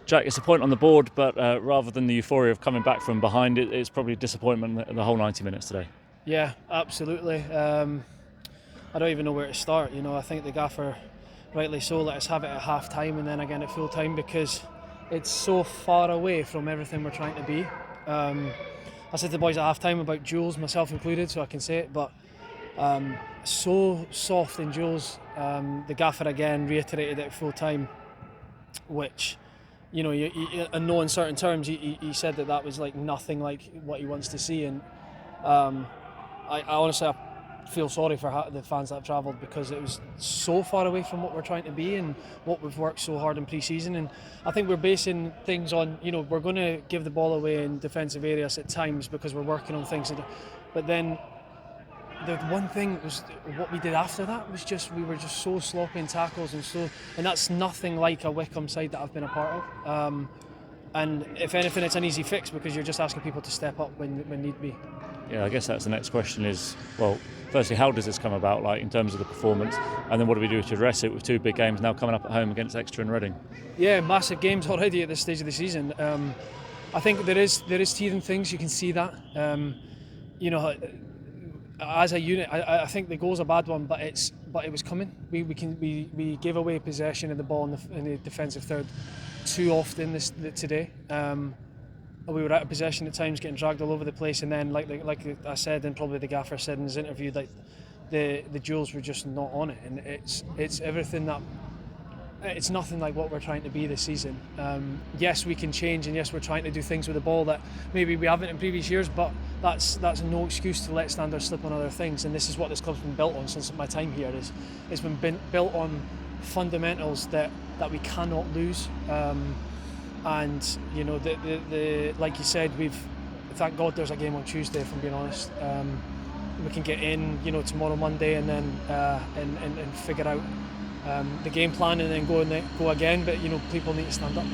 Jack, it's a point on the board, but rather than the euphoria of coming back from behind, it's probably disappointment the whole 90 minutes today. Yeah, absolutely. I don't even know where to start. I think the gaffer, rightly so, let us have it at half time and then again at full time because it's so far away from everything we're trying to be. I said to the boys at half time about duels, myself included, so I can say it, but so soft in duels. The gaffer again reiterated it at full time, which in no uncertain terms, he said that was like nothing like what he wants to see, and I honestly I feel sorry for the fans that have travelled because it was so far away from what we're trying to be and what we've worked so hard in pre-season. And I think we're basing things on, we're going to give the ball away in defensive areas at times because we're working on things, but then the one thing was what we did after that was just we were just so sloppy in tackles and that's nothing like a Wickham side that I've been a part of. And if anything, it's an easy fix because you're just asking people to step up when need be. Yeah, I guess that's the next question is, well, firstly, how does this come about, like in terms of the performance, and then what do we do to address it with two big games now coming up at home against Exeter and Reading? Yeah, massive games already at this stage of the season. I think there is teething things. You can see that. As a unit, I think the goal's a bad one, but it was coming. We gave away possession of the ball in the defensive third too often today. We were out of possession at times, getting dragged all over the place, and then like I said, and probably the gaffer said in his interview, like the duels were just not on it, and it's everything that. It's nothing like what we're trying to be this season. Yes, we can change, and yes, we're trying to do things with the ball that maybe we haven't in previous years, but that's no excuse to let standards slip on other things. And this is what this club's been built on since my time here. It's been built on fundamentals that we cannot lose. And the like you said, thank God there's a game on Tuesday. If I'm being honest, we can get in, tomorrow Monday, and then and figure out the game plan and then go again, but people need to stand up.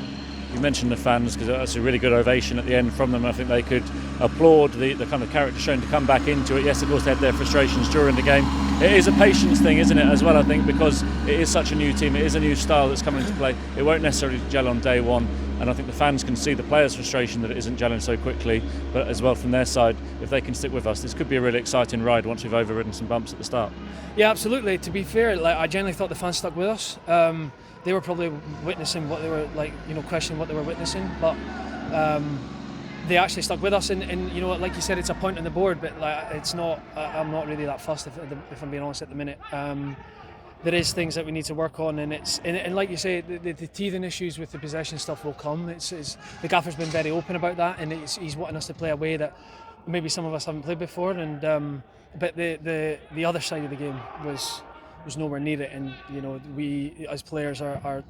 You mentioned the fans because that's a really good ovation at the end from them. I think they could applaud the kind of character shown to come back into it. Yes, of course they had their frustrations during the game. It is a patience thing, isn't it, as well, I think, because it is such a new team, it is a new style that's coming into play. It won't necessarily gel on day one, and I think the fans can see the players' frustration that it isn't gelling so quickly, but as well from their side, if they can stick with us, this could be a really exciting ride once we've overridden some bumps at the start. Yeah, absolutely. To be fair, I genuinely thought the fans stuck with us. They were probably witnessing what they were questioning what they were witnessing, but they actually stuck with us. And like you said, it's a point on the board, but it's not. I'm not really that fussed if I'm being honest at the minute. There is things that we need to work on, and like you say, the teething issues with the possession stuff will come. It's the gaffer's been very open about that, and he's wanting us to play a way that maybe some of us haven't played before. And but the other side of the game was nowhere near it, and we as players are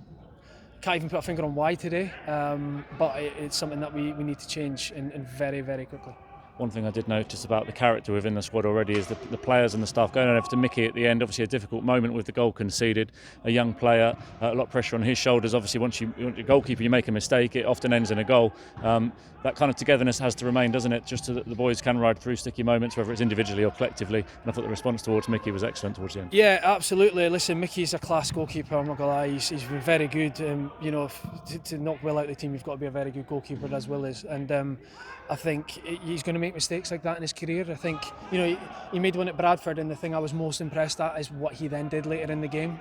can't even put a finger on why today, but it's something that we need to change and very, very quickly. One thing I did notice about the character within the squad already is the players and the staff going over to Mickey at the end. Obviously a difficult moment with the goal conceded, a young player, a lot of pressure on his shoulders. Obviously once you want your goalkeeper, you make a mistake, it often ends in a goal. That kind of togetherness has to remain, doesn't it, just so that the boys can ride through sticky moments, whether it's individually or collectively. And I thought the response towards Mickey was excellent towards the end. Yeah, absolutely. Listen, Mickey's a class goalkeeper, I'm not going to lie. He's been very good. To knock well out the team, you've got to be a very good goalkeeper as well as. And I think he's going to make mistakes like that in his career. I think he made one at Bradford, and the thing I was most impressed at is what he then did later in the game.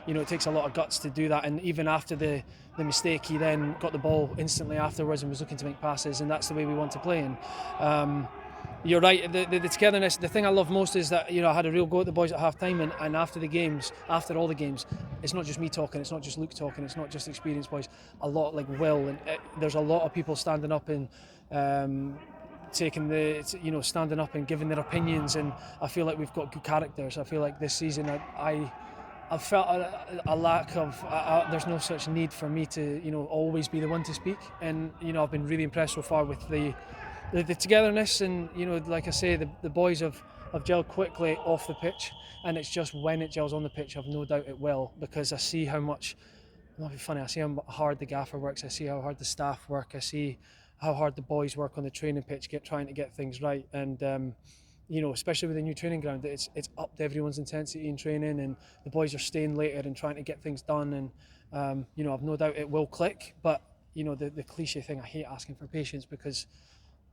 It takes a lot of guts to do that, and even after the mistake, he then got the ball instantly afterwards and was looking to make passes, and that's the way we want to play. And you're right, the togetherness. The thing I love most is that I had a real go at the boys at half time, and after all the games, it's not just me talking, it's not just Luke talking, it's not just experienced boys. A lot like Will, and there's a lot of people standing up and standing up and giving their opinions, and I feel like we've got good characters. I feel like this season I felt a lack of. There's no such need for me to always be the one to speak, and I've been really impressed so far with the togetherness, and like I say, the boys have gelled quickly off the pitch, and it's just when it gels on the pitch, I've no doubt it will, because I see how much. Not be funny. I see how hard the gaffer works. I see how hard the staff work. I see how hard the boys work on the training pitch, trying to get things right, and especially with the new training ground, it's upped everyone's intensity in training, and the boys are staying later and trying to get things done, and I've no doubt it will click, but the cliche thing. I hate asking for patience because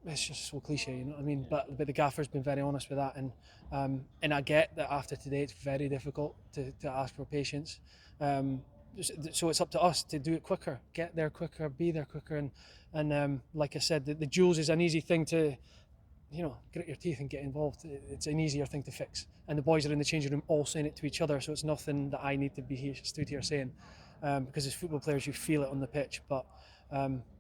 it's just so cliche, you know what I mean? But the gaffer's been very honest with that, and I get that after today it's very difficult to ask for patience. So it's up to us to do it quicker, get there quicker, be there quicker, and like I said, the Jules is an easy thing to, grit your teeth and get involved. It's an easier thing to fix, and the boys are in the changing room all saying it to each other, so it's nothing that I need to be stood here saying, because as football players you feel it on the pitch. But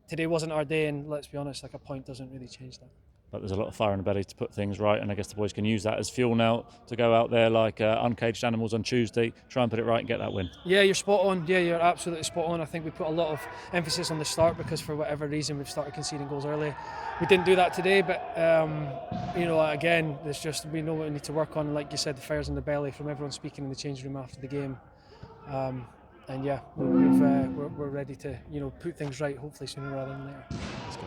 today wasn't our day, and let's be honest, like a point doesn't really change that. But there's a lot of fire in the belly to put things right, and I guess the boys can use that as fuel now to go out there like uncaged animals on Tuesday, try and put it right and get that win. Yeah, you're spot on. Yeah, you're absolutely spot on. I think we put a lot of emphasis on the start because for whatever reason we've started conceding goals early. We didn't do that today, but again, there's just, we know what we need to work on. Like you said, the fire's in the belly from everyone speaking in the changing room after the game. And yeah, we're ready to put things right, hopefully sooner rather than later. Let's go.